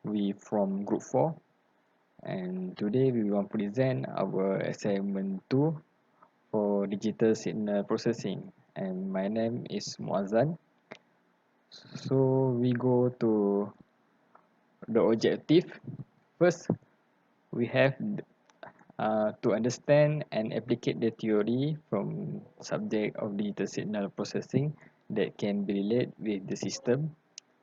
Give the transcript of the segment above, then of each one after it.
We from group 4, and today we want to present our assignment 2 for digital signal processing, and my name is Muazzan. So we go to the objective. First, we have to understand and apply the theory from subject of digital signal processing that can be related with the system.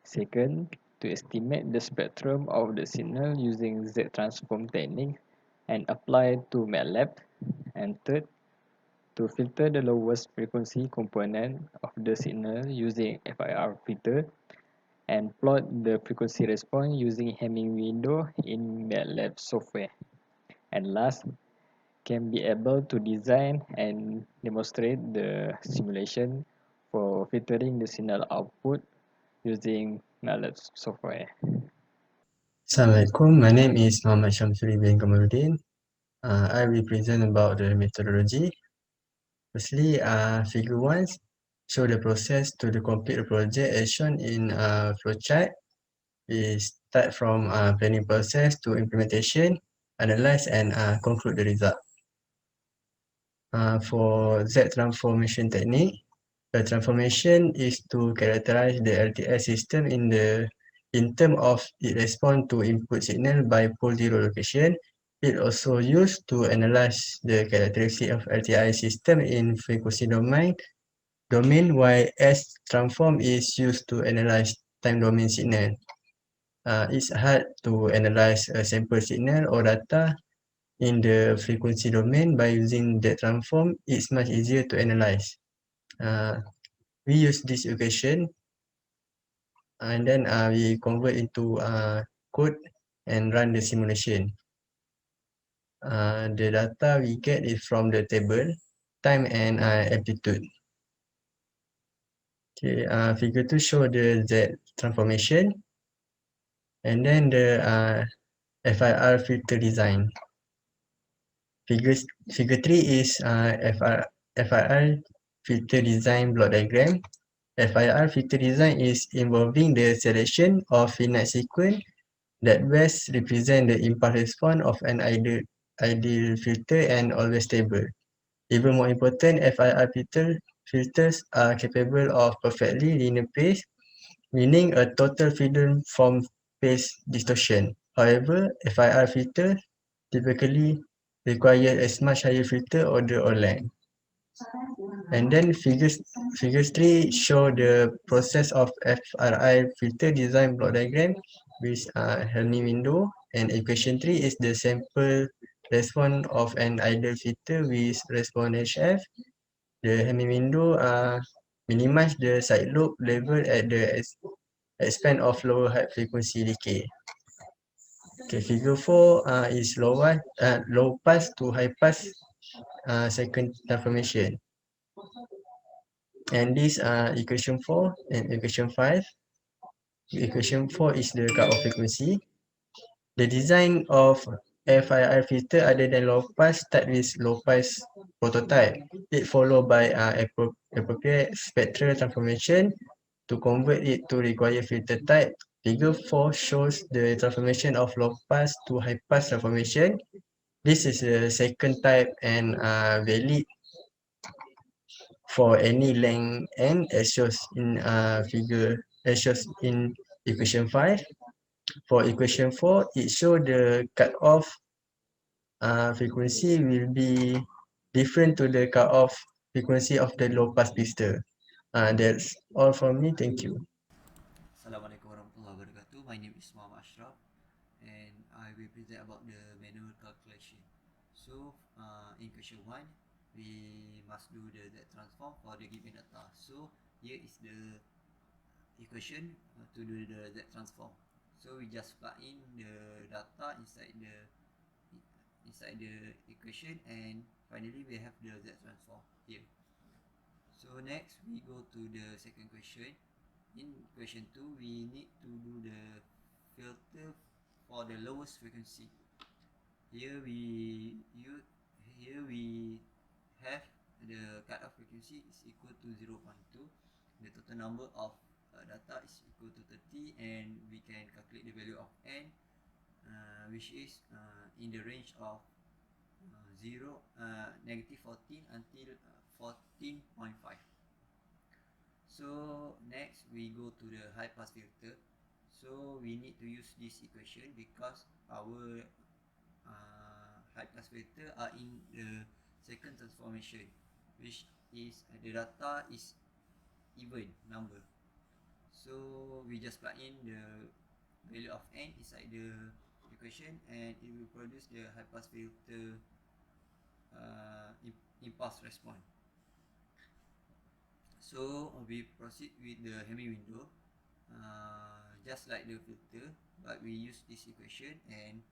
Second, to estimate the spectrum of the signal using Z-transform technique and apply to MATLAB. And third, to filter the lowest frequency component of the signal using FIR filter and plot the frequency response using Hamming window in MATLAB software. And last, can be able to design and demonstrate the simulation for filtering the signal output using MATLAB software. Assalamualaikum, my name is Muhammad Shamsuri bin Kamaluddin. I will present about the methodology. Firstly, figure 1 show the process to the complete the project as shown in flowchart. We start from planning process to implementation, analyze and conclude the result. For Z transformation technique, the transformation is to characterize the LTI system in terms of it respond to input signal by pole zero location. It also used to analyze the characteristic of LTI system in frequency domain while S transform is used to analyze time domain signal. It's hard to analyze a sample signal or data in the frequency domain by using that transform. It's much easier to analyze. We use this equation and then we convert into code and run the simulation. The data we get is from the table, time and amplitude. Okay, figure 2 show the Z transformation and then the FIR filter design. Figure 3 is FIR filter design block diagram. FIR filter design is involving the selection of finite sequence that best represent the impulse response of an ideal filter and always stable. Even more important, FIR filters are capable of perfectly linear phase, meaning a total freedom from phase distortion. However, FIR filter typically require a much higher filter order or length. And then figures 3 show the process of FRI filter design block diagram with Helmy window, and equation 3 is the sample response of an ideal filter with response HF. The Helmy window minimize the side lobe level at the expense of lower high frequency decay. Okay, figure 4 is low pass to high pass second transformation. And this equation 4 and equation 5. Equation 4 is the cutoff frequency. The design of FIR filter other than low pass start with low pass prototype. It followed by appropriate spectral transformation to convert it to required filter type. Figure 4 shows the transformation of low pass to high pass transformation. This is the second type and valid for any length n as shows in figure as shows in equation 5. For equation 4, it show the cutoff frequency will be different to the cutoff frequency of the low pass filter. That's all from me. Thank you. Assalamualaikum warahmatullahi wabarakatuh. My name is Muhammad Ashraf and I will present about the manual calculation. So in question 1, we must do the Z transform for the given data. So here is the equation to do the Z transform. So we just plug in the data inside the equation and finally we have the Z transform here. So next we go to the second question. In question 2, we need to do the filter for the lowest frequency. Here we have the cutoff frequency is equal to 0.2. The total number of data is equal to 30, and we can calculate the value of n, which is in the range of 0 negative 14 until 14.5. So next we go to the high pass filter. So we need to use this equation because our high pass filter are in the second transformation, which is the data is even number. So we just plug in the value of n inside the equation, and it will produce the high pass filter impulse response. So we proceed with the Hamming window, just like the filter, but we use this equation and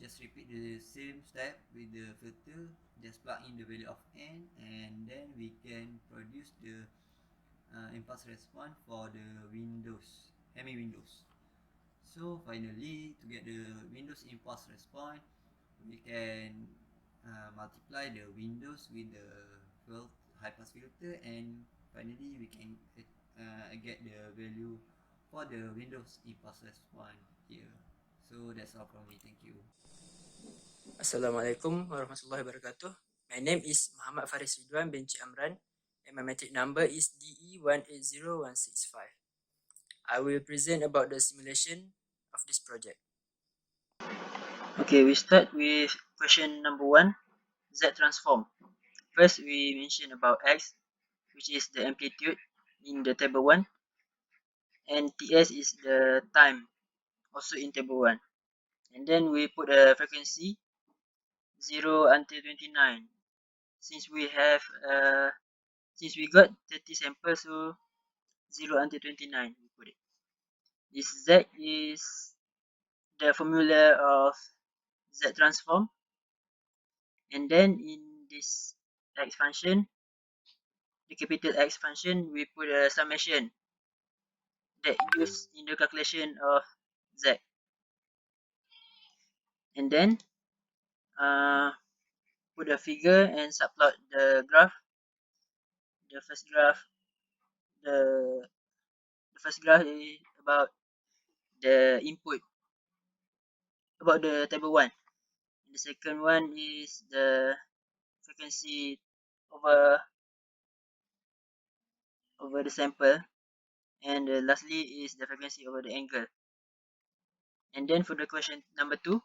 just repeat the same step with the filter. Just plug in the value of n, and then we can produce the impulse response for the windows, Hamming windows. So finally, to get the windows impulse response, we can multiply the windows with the high pass filter, and finally we can get the value for the windows impulse response here. So that's all from me. Thank you. Assalamualaikum warahmatullahi wabarakatuh. My name is Muhammad Faris Ridwan binti Amran, and my metric number is DE180165. I will present about the simulation of this project. Okay, we start with question number 1, Z transform. First, we mention about X, which is the amplitude in the table 1, and TS is the time, also in table 1. And then we put a frequency 0 until 29. Since we got 30 samples, so 0 until 29 we put it. This Z is the formula of Z transform, and then in this X function, the capital X function, we put a summation that used in the calculation of Z, and then put a figure and subplot the graph. The first graph, the first graph is about the input, about the table 1. And the second one is the frequency over the sample, and lastly is the frequency over the angle. And then for the question number 2,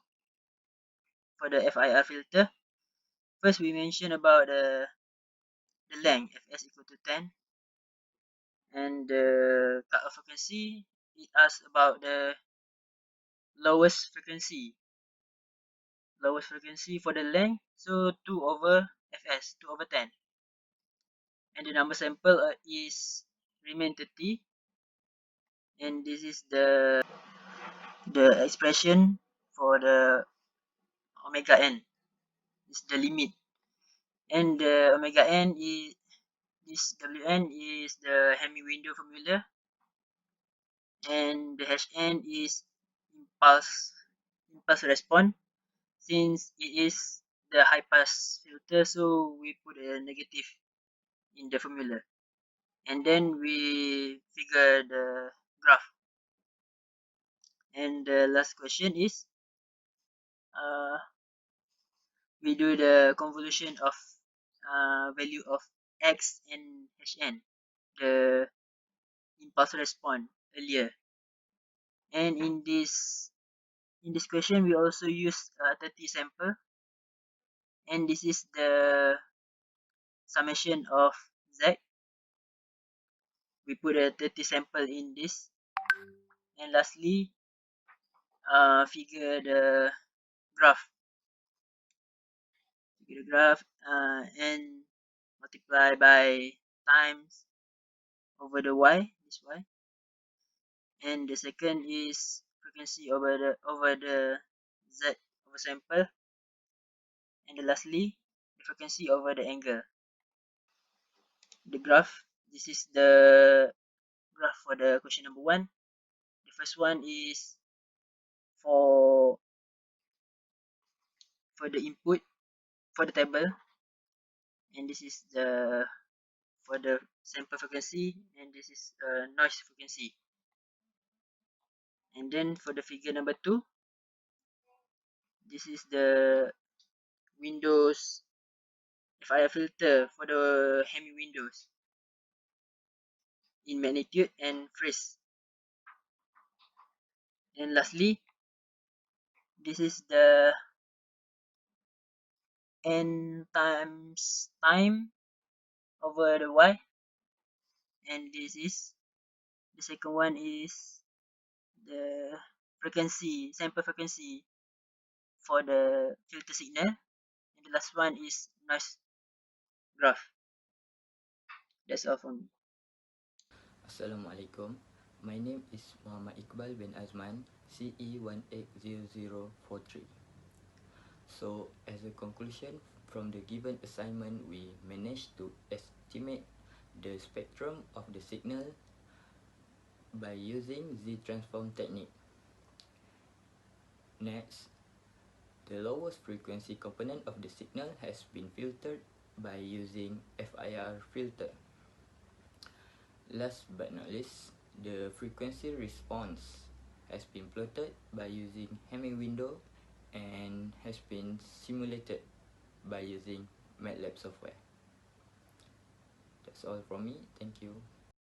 for the FIR filter, first we mention about the length, fs equal to 10, and the cutoff frequency, it asks about the lowest frequency for the length, so 2 over fs, 2 over 10, and the number sample is remain 30, and this is the expression for the omega n, is the limit, and the omega n is, this wn is the Hamming window formula, and the hn is impulse response. Since it is the high pass filter, so we put a negative in the formula, and then we figure the graph. And the last question is we do the convolution of value of x and hn, the impulse response earlier. And in this question, we also use 30 sample, and this is the summation of z. We put a 30 sample in this, and lastly figure the graph, and multiply by times over the y, this y, and the second is frequency over the z over sample, and lastly the frequency over the angle. The graph, this is the graph for the question number 1. The first one is for the input for the table, and this is the for the sample frequency, and this is noise frequency. And then for the figure number 2, this is the Windows FIR filter for the Hemi windows in magnitude and phase. And lastly, this is the n times time over the y, and this is the second one is the frequency, sample frequency for the filter signal, and the last one is noise graph. That's all for me. Assalamualaikum. My name is Muhammad Iqbal bin Azman, CE180043. So, as a conclusion, from the given assignment, we managed to estimate the spectrum of the signal by using Z-transform technique. Next, the lowest frequency component of the signal has been filtered by using FIR filter. Last but not least, the frequency response has been plotted by using Hemi window and has been simulated by using MATLAB software. That's all from me. Thank you.